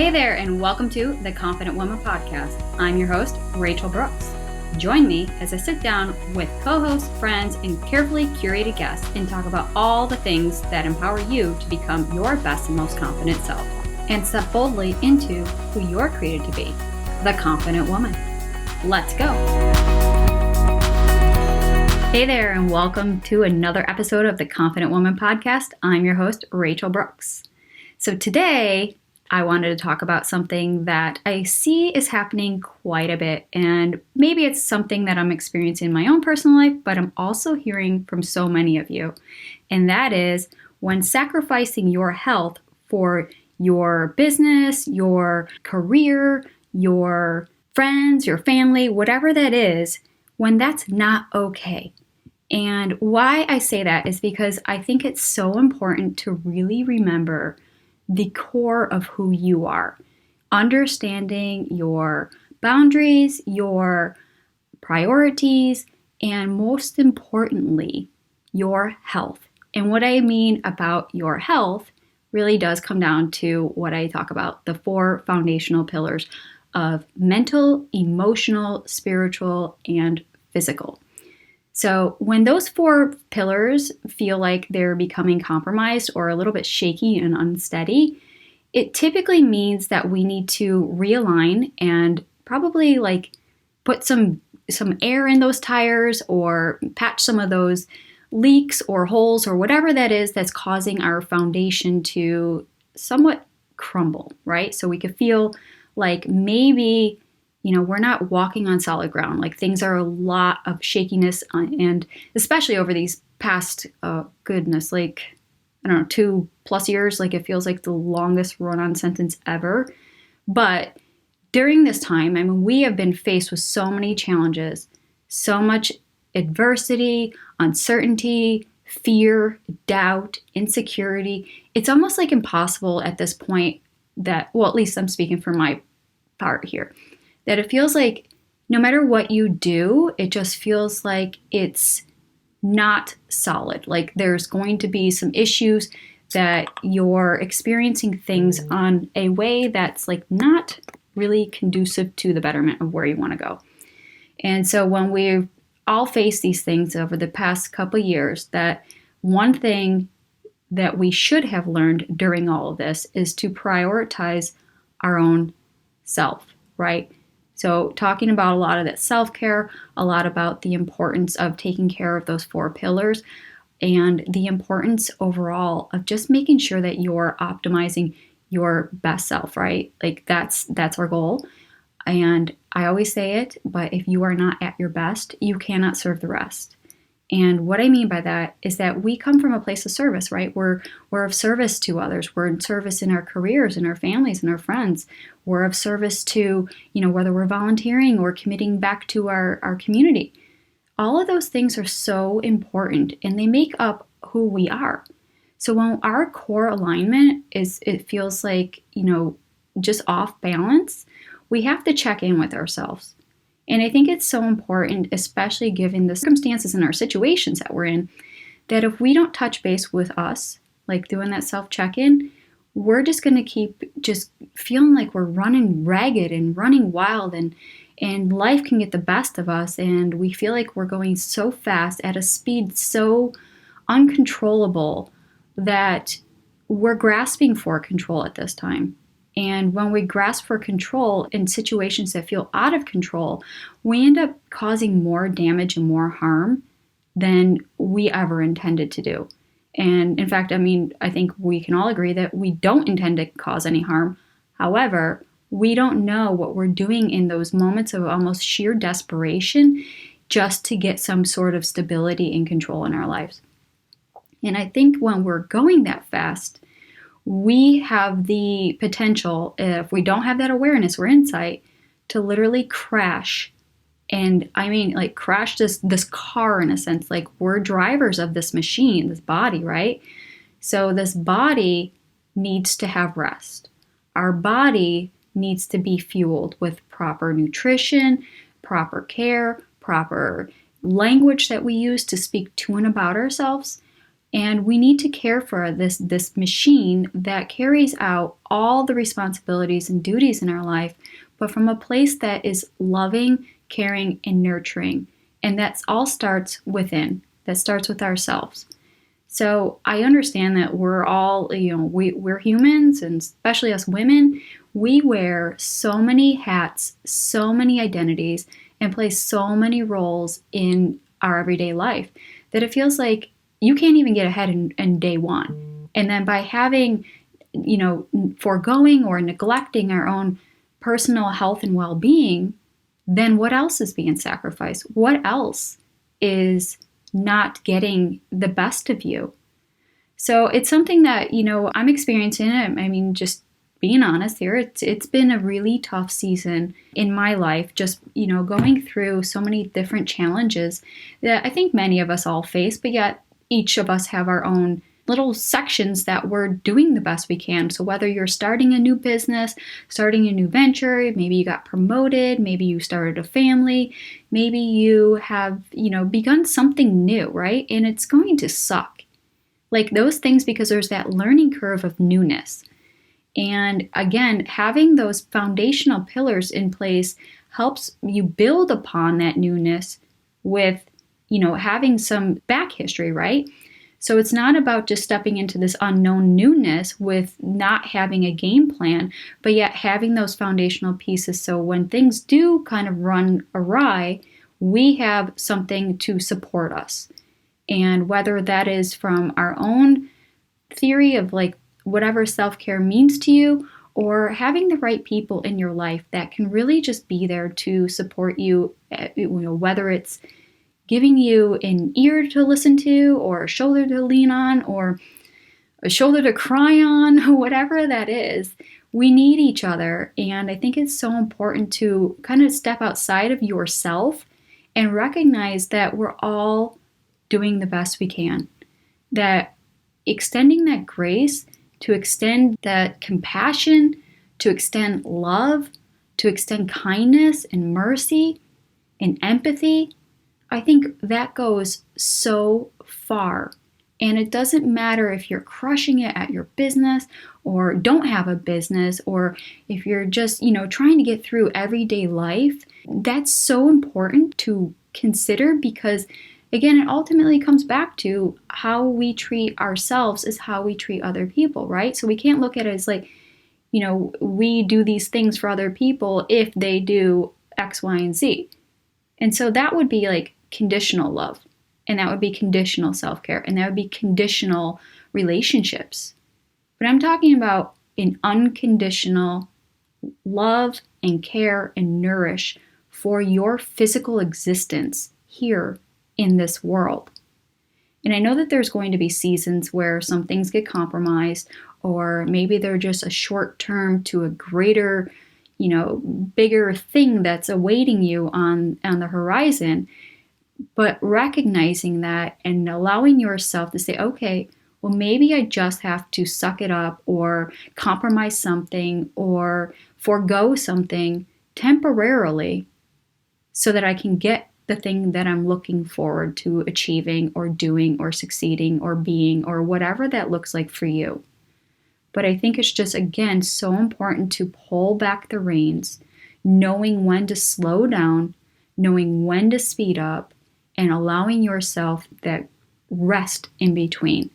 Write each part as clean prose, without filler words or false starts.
Hey there, and welcome to the Confident Woman Podcast. I'm your host, Rachel Brooks. Join me as I sit down with co-hosts, friends, and carefully curated guests and talk about all the things that empower you to become your best and most confident self and step boldly into who you're created to be, the Confident Woman. Let's go. Hey there, and welcome to another episode of the Confident Woman Podcast. I'm your host, Rachel Brooks. So today, I wanted to talk about something that I see is happening quite a bit, and maybe it's something that I'm experiencing in my own personal life, but I'm also hearing from so many of you, and that is when sacrificing your health for your business, your career, your friends, your family, whatever that is, when that's not okay. And why I say that is because I think it's so important to really remember the core of who you are. Understanding your boundaries, your priorities, and most importantly, your health. And what I mean about your health really does come down to what I talk about, the 4 foundational pillars of mental, emotional, spiritual, and physical. So when those 4 pillars feel like they're becoming compromised or a little bit shaky and unsteady, it typically means that we need to realign and probably put some air in those tires or patch some of those leaks or holes or whatever that is that's causing our foundation to somewhat crumble, right? So we could feel like maybe we're not walking on solid ground. Like things are a lot of shakiness, and especially over these past, 2+ years, it feels like the longest run-on sentence ever. But during this time, we have been faced with so many challenges, so much adversity, uncertainty, fear, doubt, insecurity. It's almost like impossible at this point that, well, at least I'm speaking for my part here, that it feels like no matter what you do, it just feels like it's not solid. Like there's going to be some issues that you're experiencing things on a way that's not really conducive to the betterment of where you want to go. And so when we've all faced these things over the past couple of years, that one thing that we should have learned during all of this is to prioritize our own self, right? So talking about a lot of that self-care, a lot about the importance of taking care of those 4 pillars, and the importance overall of just making sure that you're optimizing your best self, right? That's our goal. And I always say it, but if you are not at your best, you cannot serve the rest. And what I mean by that is that we come from a place of service, right? We're of service to others. We're in service in our careers, in our families, and our friends. We're of service to, whether we're volunteering or committing back to our community. All of those things are so important, and they make up who we are. So when our core alignment it feels like, just off balance, we have to check in with ourselves. And I think it's so important, especially given the circumstances and our situations that we're in, that if we don't touch base with us, like doing that self-check-in, we're just going to keep just feeling like we're running ragged and running wild, and life can get the best of us, and we feel like we're going so fast at a speed so uncontrollable that we're grasping for control at this time. And when we grasp for control in situations that feel out of control, we end up causing more damage and more harm than we ever intended to do. And in fact, I think we can all agree that we don't intend to cause any harm. However, we don't know what we're doing in those moments of almost sheer desperation just to get some sort of stability and control in our lives. And I think when we're going that fast, we have the potential, if we don't have that awareness or insight, to literally crash. And crash this car in a sense, like we're drivers of this machine, this body, right? So this body needs to have rest. Our body needs to be fueled with proper nutrition, proper care, proper language that we use to speak to and about ourselves. And we need to care for this machine that carries out all the responsibilities and duties in our life, but from a place that is loving, caring, and nurturing. And that all starts within. That starts with ourselves. So I understand that we're all, we're humans, and especially us women, we wear so many hats, so many identities, and play so many roles in our everyday life that it feels like you can't even get ahead in day one. And then by having, foregoing or neglecting our own personal health and well-being, then what else is being sacrificed? What else is not getting the best of you? So it's something that, I'm experiencing it. I mean, just being honest here, it's been a really tough season in my life, just, going through so many different challenges that I think many of us all face, but yet each of us have our own little sections that we're doing the best we can. So whether you're starting a new business, starting a new venture, maybe you got promoted, maybe you started a family, maybe you have, begun something new, right? And it's going to suck. Like those things, because there's that learning curve of newness. And again, having those foundational pillars in place helps you build upon that newness with, having some back history, right? So it's not about just stepping into this unknown newness with not having a game plan, but yet having those foundational pieces. So when things do kind of run awry, we have something to support us. And whether that is from our own theory of like whatever self-care means to you, or having the right people in your life that can really just be there to support you, whether it's giving you an ear to listen to, or a shoulder to lean on, or a shoulder to cry on, whatever that is. We need each other. And I think it's so important to kind of step outside of yourself and recognize that we're all doing the best we can. That extending that grace, to extend that compassion, to extend love, to extend kindness and mercy and empathy, I think that goes so far. And it doesn't matter if you're crushing it at your business or don't have a business, or if you're just, trying to get through everyday life. That's so important to consider, because again, it ultimately comes back to how we treat ourselves is how we treat other people, right? So we can't look at it as like, we do these things for other people if they do X, Y, and Z. And so that would be like conditional love, and that would be conditional self-care, and that would be conditional relationships. But I'm talking about an unconditional love and care and nourish for your physical existence here in this world. And I know that there's going to be seasons where some things get compromised, or maybe they're just a short term to a greater, bigger thing that's awaiting you on the horizon. But recognizing that and allowing yourself to say, okay, well, maybe I just have to suck it up, or compromise something, or forego something temporarily so that I can get the thing that I'm looking forward to achieving or doing or succeeding or being, or whatever that looks like for you. But I think it's just, again, so important to pull back the reins, knowing when to slow down, knowing when to speed up, and allowing yourself that rest in between.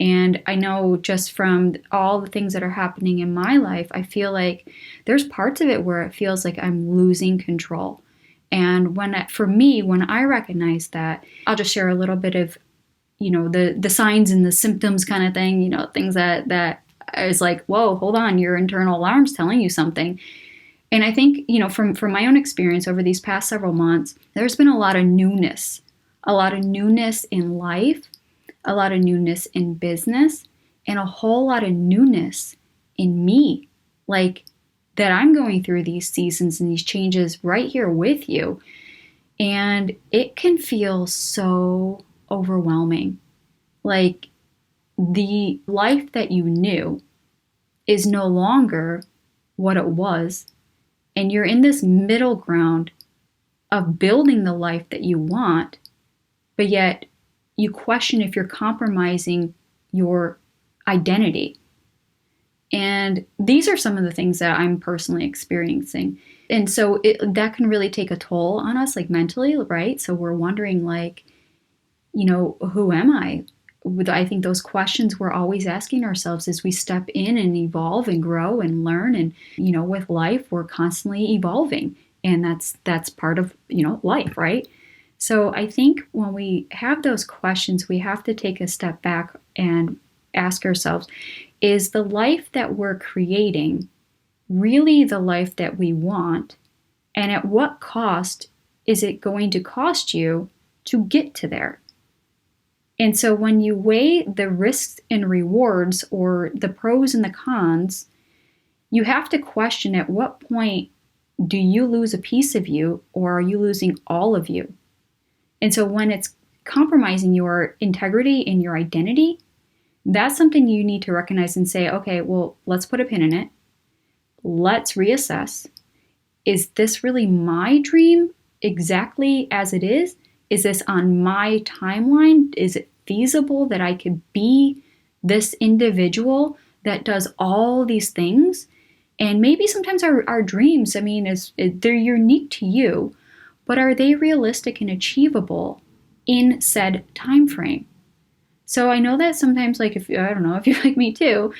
And I know just from all the things that are happening in my life, I feel like there's parts of it where it feels like I'm losing control. And when I recognize that, I'll just share a little bit of, the signs and the symptoms kind of thing, things that is like, whoa, hold on, your internal alarm's telling you something. And I think, from my own experience over these past several months, there's been a lot of newness in life, a lot of newness in business, and a whole lot of newness in me. Like, that I'm going through these seasons and these changes right here with you. And it can feel so overwhelming. Like, the life that you knew is no longer what it was. And you're in this middle ground of building the life that you want, but yet you question if you're compromising your identity. And these are some of the things that I'm personally experiencing. And so that can really take a toll on us, like mentally, right? So we're wondering, like, who am I? I think those questions we're always asking ourselves as we step in and evolve and grow and learn. And, with life, we're constantly evolving. And that's part of, life, right? So I think when we have those questions, we have to take a step back and ask ourselves, is the life that we're creating really the life that we want? And at what cost is it going to cost you to get to there? And so when you weigh the risks and rewards, or the pros and the cons, you have to question, at what point do you lose a piece of you, or are you losing all of you? And so when it's compromising your integrity and your identity, that's something you need to recognize and say, okay, well, let's put a pin in it. Let's reassess. Is this really my dream exactly as it is? Is this on my timeline? Is it feasible that I could be this individual that does all these things? And maybe sometimes our dreams, they're unique to you, but are they realistic and achievable in said time frame? So I know that sometimes, like, if you're like me too,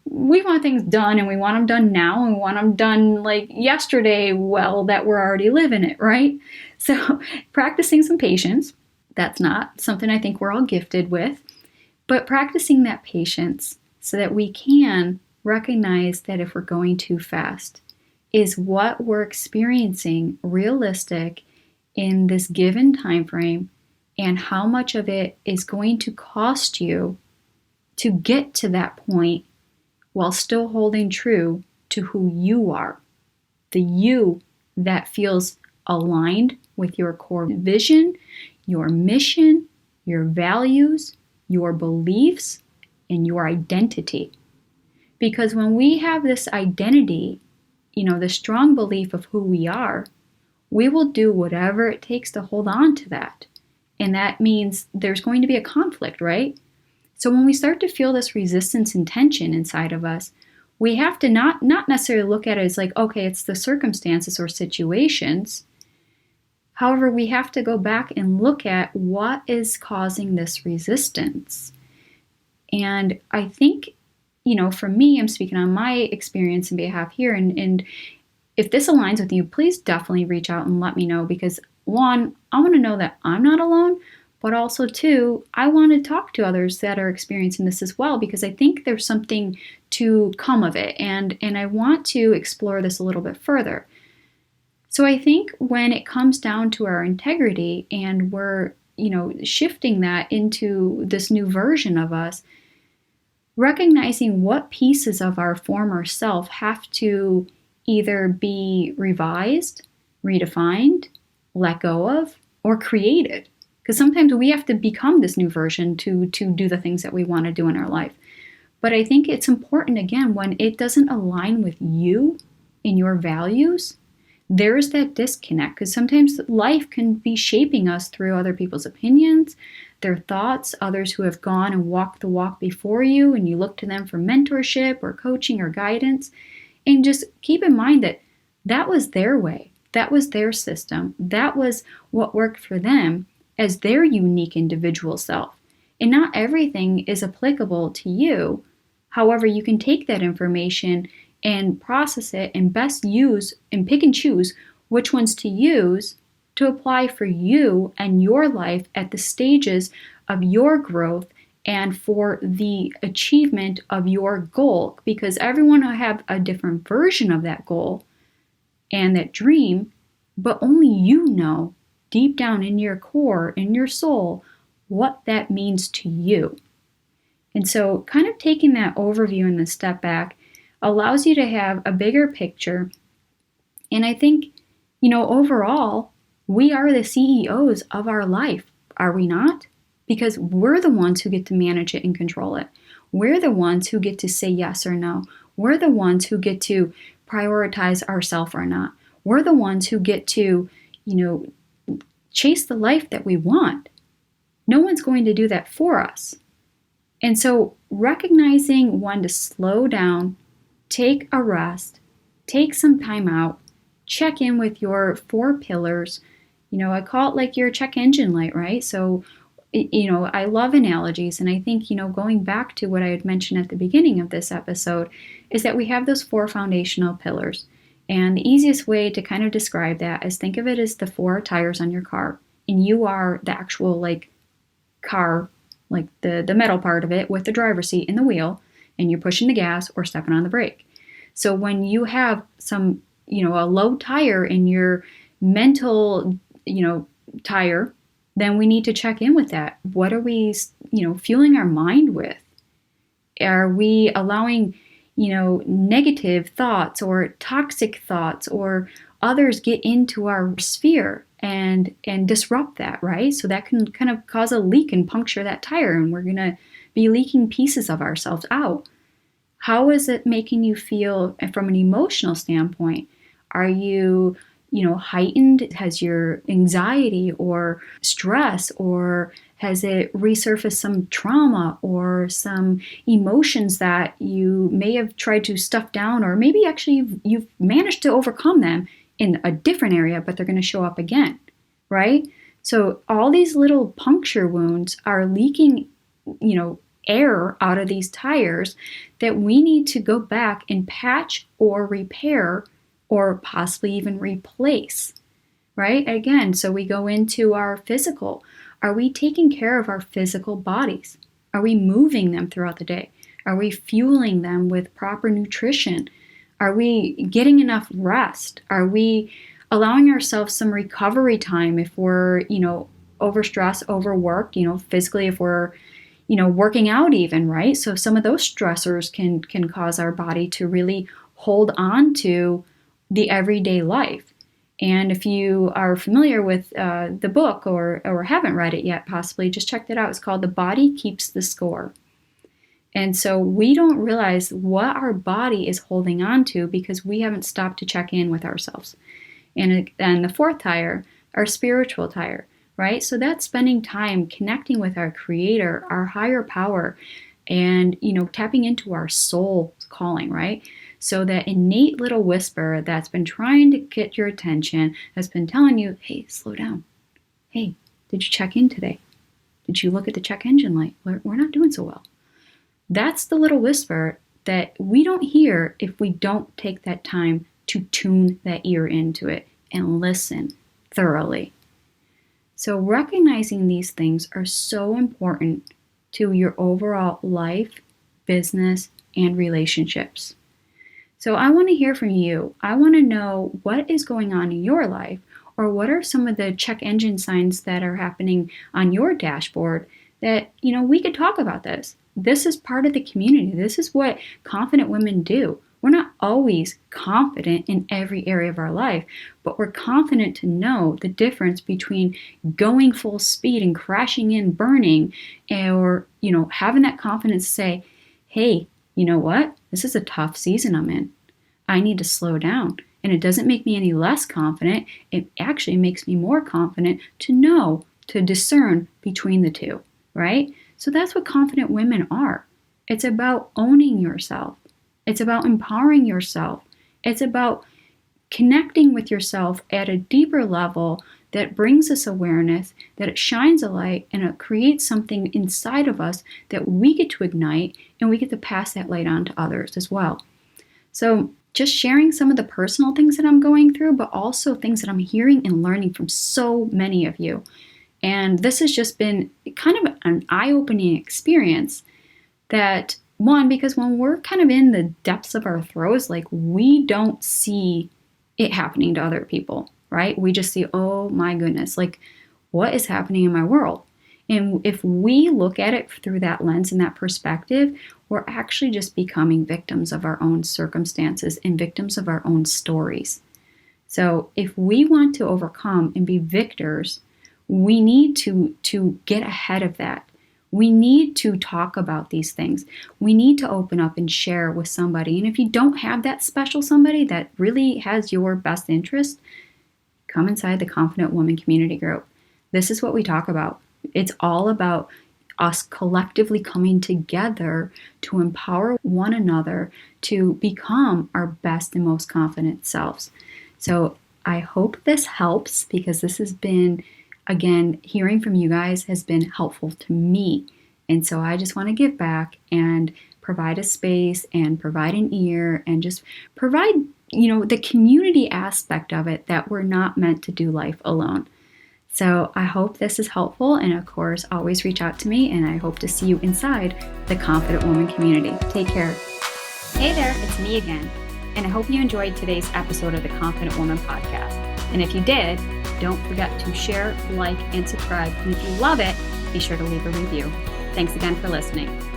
we want things done, and we want them done now, and we want them done like yesterday, that we're already living it, right? So practicing some patience, that's not something I think we're all gifted with, but practicing that patience so that we can recognize that if we're going too fast, is what we're experiencing realistic in this given time frame, and how much of it is going to cost you to get to that point while still holding true to who you are, the you that feels aligned with your core vision, your mission, your values, your beliefs, and your identity. Because when we have this identity, the strong belief of who we are, we will do whatever it takes to hold on to that. And that means there's going to be a conflict, right? So when we start to feel this resistance and tension inside of us, we have to not necessarily look at it as like, okay, it's the circumstances or situations. However, we have to go back and look at what is causing this resistance. And I think, for me, I'm speaking on my experience and behalf here. And if this aligns with you, please definitely reach out and let me know, because one, I want to know that I'm not alone, but also two, I want to talk to others that are experiencing this as well, because I think there's something to come of it. And I want to explore this a little bit further. So I think when it comes down to our integrity, and we're, shifting that into this new version of us, recognizing what pieces of our former self have to either be revised, redefined, let go of, or created. Because sometimes we have to become this new version to do the things that we want to do in our life. But I think it's important, again, when it doesn't align with you and your values, there's that disconnect. Because sometimes life can be shaping us through other people's opinions, their thoughts, others who have gone and walked the walk before you, and you look to them for mentorship or coaching or guidance. And just keep in mind that that was their way. That was their system. That was what worked for them as their unique individual self. And not everything is applicable to you. However, you can take that information and process it and best use and pick and choose which ones to use to apply for you and your life at the stages of your growth and for the achievement of your goal. Because everyone will have a different version of that goal and that dream, but only you know deep down in your core, in your soul, what that means to you. And so kind of taking that overview and the step back allows you to have a bigger picture. And I think, overall, we are the CEOs of our life, are we not? Because we're the ones who get to manage it and control it. We're the ones who get to say yes or no. We're the ones who get to prioritize ourselves or not. We're the ones who get to, chase the life that we want. No one's going to do that for us. And so recognizing when to slow down, take a rest, take some time out, check in with your 4 pillars. I call it like your check engine light, right? So, I love analogies. And I think, going back to what I had mentioned at the beginning of this episode, is that we have those 4 foundational pillars. And the easiest way to kind of describe that is think of it as the 4 tires on your car. And you are the actual car, like the metal part of it with the driver's seat and the wheel, and you're pushing the gas or stepping on the brake. So when you have some, a low tire in your mental, tire, then we need to check in with that. What are we, fueling our mind with? Are we allowing, negative thoughts or toxic thoughts or others get into our sphere and disrupt that, right? So that can kind of cause a leak and puncture that tire, and we're going to be leaking pieces of ourselves out. How is it making you feel from an emotional standpoint? Are you, heightened? Has your anxiety or stress, or has it resurfaced some trauma or some emotions that you may have tried to stuff down, or maybe actually you've managed to overcome them in a different area, but they're going to show up again, right? So all these little puncture wounds are leaking, air out of these tires that we need to go back and patch or repair or possibly even replace, right? Again, so we go into our physical. Are we taking care of our physical bodies? Are we moving them throughout the day? Are we fueling them with proper nutrition? Are we getting enough rest? Are we allowing ourselves some recovery time if we're, overstressed, overworked, physically, if we're, working out even, right? So some of those stressors can cause our body to really hold on to the everyday life. And if you are familiar with the book or haven't read it yet, possibly just check that out. It's called The Body Keeps the Score. And so we don't realize what our body is holding on to because we haven't stopped to check in with ourselves. And the 4th tire, our spiritual tire, right? So that's spending time connecting with our creator, our higher power, and, tapping into our soul calling, right? So that innate little whisper that's been trying to get your attention, has been telling you, hey, slow down. Hey, did you check in today? Did you look at the check engine light? We're not doing so well. That's the little whisper that we don't hear if we don't take that time to tune that ear into it and listen thoroughly. So recognizing these things are so important to your overall life, business, and relationships. So I want to hear from you. I want to know what is going on in your life, or what are some of the check engine signs that are happening on your dashboard that, we could talk about this. This is part of the community. This is what confident women do. We're not always confident in every area of our life, but we're confident to know the difference between going full speed and crashing in, burning, or, having that confidence to say, hey, you know what? This is a tough season I'm in. I need to slow down. And it doesn't make me any less confident. It actually makes me more confident to know, to discern between the two, right? So that's what confident women are. It's about owning yourself. It's about empowering yourself. It's about connecting with yourself at a deeper level that brings us awareness, that it shines a light, and it creates something inside of us that we get to ignite, and we get to pass that light on to others as well. So just sharing some of the personal things that I'm going through, but also things that I'm hearing and learning from so many of you. And this has just been kind of an eye-opening experience that, one, because when we're kind of in the depths of our throes, we don't see it happening to other people, right? We just see, oh my goodness, what is happening in my world? And if we look at it through that lens and that perspective, we're actually just becoming victims of our own circumstances and victims of our own stories. So if we want to overcome and be victors, we need to get ahead of that. We need to talk about these things. We need to open up and share with somebody. And if you don't have that special somebody that really has your best interest, come inside the Confident Woman community group. This is what we talk about. It's all about us collectively coming together to empower one another to become our best and most confident selves. So I hope this helps, because this has been, again, hearing from you guys has been helpful to me. And so I just want to give back and provide a space and provide an ear and just provide, the community aspect of it, that we're not meant to do life alone. So I hope this is helpful, and of course, always reach out to me, and I hope to see you inside the Confident Woman community. Take care. Hey there, it's me again, and I hope you enjoyed today's episode of the Confident Woman podcast. And if you did, don't forget to share, like, and subscribe. And if you love it, be sure to leave a review. Thanks again for listening.